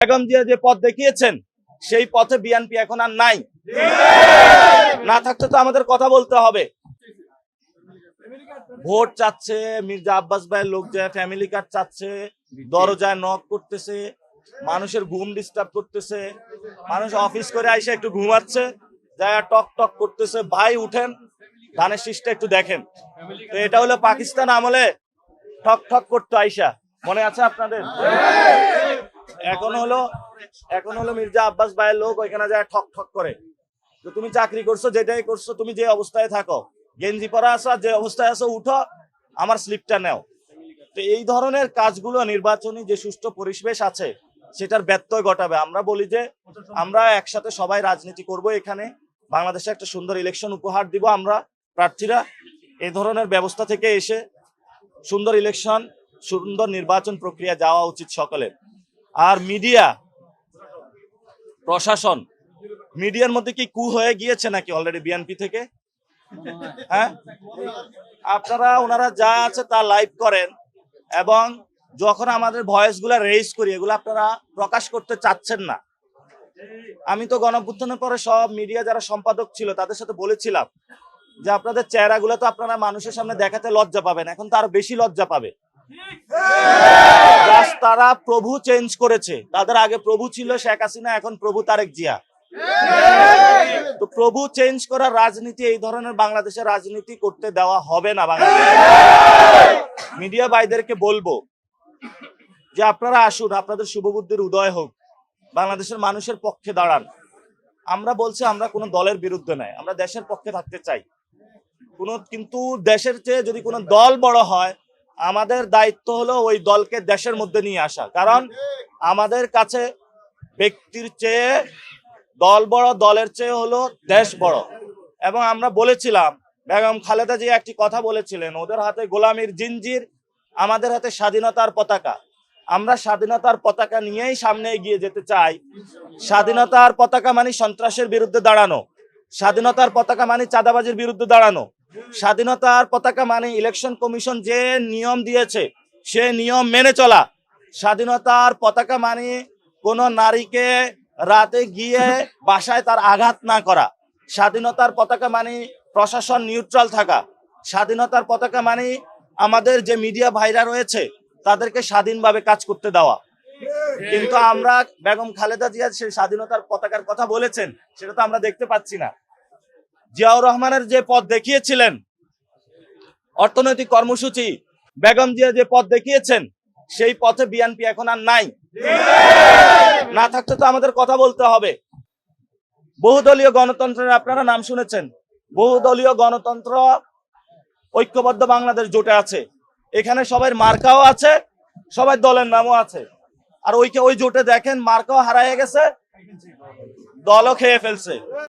বেগম জিয়া যে পথ দেখিয়েছেন সেই পথে বিএনপি এখন আর নাই। না থাকতে তো আমাদের কথা বলতে হবে। ভোট চাচ্ছে, মির্জা আব্বাস ভাইয়ের লোক যায় ফ্যামিলি কার্ড চাচ্ছে, দরজায় নক করতেছে, মানুষের ঘুম ডিস্টার্ব করতেছে, মানুষ অফিস করে আইসে একটু ঘুমাচ্ছে, যায় টক টক করতেছে, ভাই উঠেন ধানের শীষটা একটু দেখেন। তো এটা হলো পাকিস্তান আমলে ঠক ঠক করতো আইসা, মনে আছে আপনাদের? এখন হলো মির্জা আব্বাস ভাইয়ের লোক ওইখানে যায় ঠক ঠক করে। তো তুমি চাকরি করছো, যেটাই করছো, তুমি যে অবস্থায় থাকো, গেঞ্জি পরা আছো, যে অবস্থায় আছো উঠো, আমার স্লিপটা নাও। তো এই ধরনের কাজগুলো নির্বাচনী যে সুষ্ঠু পরিবেশ আছে সেটার ব্যত্যয় ঘটাবে। আমরা বলি যে আমরা একসাথে সবাই রাজনীতি করব, এখানে বাংলাদেশে একটা সুন্দর ইলেকশন উপহার দিব। আমরা প্রার্থীরা এই ধরনের ব্যবস্থা থেকে এসে সুন্দর ইলেকশন, সুন্দর নির্বাচন প্রক্রিয়া যাওয়া উচিত সকলের। আর মিডিয়া, প্রশাসন, মিডিয়ার মধ্যে কি কু হয়ে গিয়েছে নাকি অলরেডি বিএনপি থেকে? হ্যাঁ, আপনারা ওনারা যা আছে তা লাইভ করেন এবং যখন আমাদের ভয়েস গুলা রেজ করি এগুলো আপনারা প্রকাশ করতে চাচ্ছেন না। আমি তো গণঅভ্যুত্থানের পরে সব মিডিয়া যারা সম্পাদক ছিল তাদের সাথে বলেছিলাম যে আপনাদের চেহারাগুলো তো আপনারা মানুষের সামনে দেখাতে লজ্জা পাবেন, এখন তো আরো বেশি লজ্জা পাবে। তারা প্রভু চেঞ্জ করেছে, তাদের আগে প্রভু ছিল শেখ হাসিনা, এখন প্রভু তারেক জিয়া। তো প্রভু চেঞ্জ করার রাজনীতি, এই ধরনের বাংলাদেশের রাজনীতি করতে দেওয়া হবে না। বাংলাদেশ মিডিয়া ভাইদেরকে বলবো যে আপনারা আসুন, আপনাদের শুভবুদ্ধির উদয় হোক, বাংলাদেশের মানুষের পক্ষে দাঁড়ান। আমরা বলছি আমরা কোনো দলের বিরুদ্ধে নাই, আমরা দেশের পক্ষে থাকতে চাই। কিন্তু দেশের চেয়ে যদি কোনো দল বড় হয়, আমাদের দায়িত্ব হলো ওই দলকে দেশের মধ্যে নিয়ে আসা। কারণ আমাদের কাছে ব্যক্তির চেয়ে দল বড়, দলের চেয়ে হলো দেশ বড়। এবং আমরা বলেছিলাম, বেগম খালেদা জিয়া একটি কথা বলেছিলেন, ওদের হাতে গোলামির জিঞ্জির, আমাদের হাতে স্বাধীনতার পতাকা। আমরা স্বাধীনতার পতাকা নিয়েই সামনে এগিয়ে যেতে চাই। স্বাধীনতার পতাকা মানে সন্ত্রাসের বিরুদ্ধে দাঁড়ানো, স্বাধীনতার পতাকা মানে চাঁদাবাজির বিরুদ্ধে দাঁড়ানো, স্বাধীনতার পতাকা মানে ইলেকশন কমিশন যে নিয়ম দিয়েছে সে নিয়ম মেনে চলা, স্বাধীনতার পতাকা মানে কোন নারীকে রাতে গিয়ে বাসায় তার আঘাত না করা, স্বাধীনতার পতাকা মানে প্রশাসন নিউট্রাল থাকা, স্বাধীনতার পতাকা মানে আমাদের যে মিডিয়া ভাইরা রয়েছে তাদেরকে স্বাধীনভাবে কাজ করতে দেওয়া। কিন্তু আমরা বেগম খালেদা জিয়া সেই স্বাধীনতার পতাকার কথা বলেছেন সেটা তো আমরা দেখতে পাচ্ছি না। জিয়াউর রহমানের যে পথ দেখিয়েছিলেন অর্থনৈতিক কর্মসূচি, বেগম জিয়া যে পথ দেখিয়েছেন সেই পথে বিএনপি এখন আর নাই। না থাকতে তো আমাদের কথা বলতে হবে। বহুদলীয় গণতন্ত্রের আপনারা নাম শুনেছেন, বহুদলীয় গণতন্ত্র ঐক্যবদ্ধ বাংলাদেশ জোটে আছে, এখানে সবাই মার্কাও আছে, সবাই দলের নামও আছে। আর ওই জোটে দেখেন মার্কাও হারায় গেছে, দলও খেয়ে ফেলছে।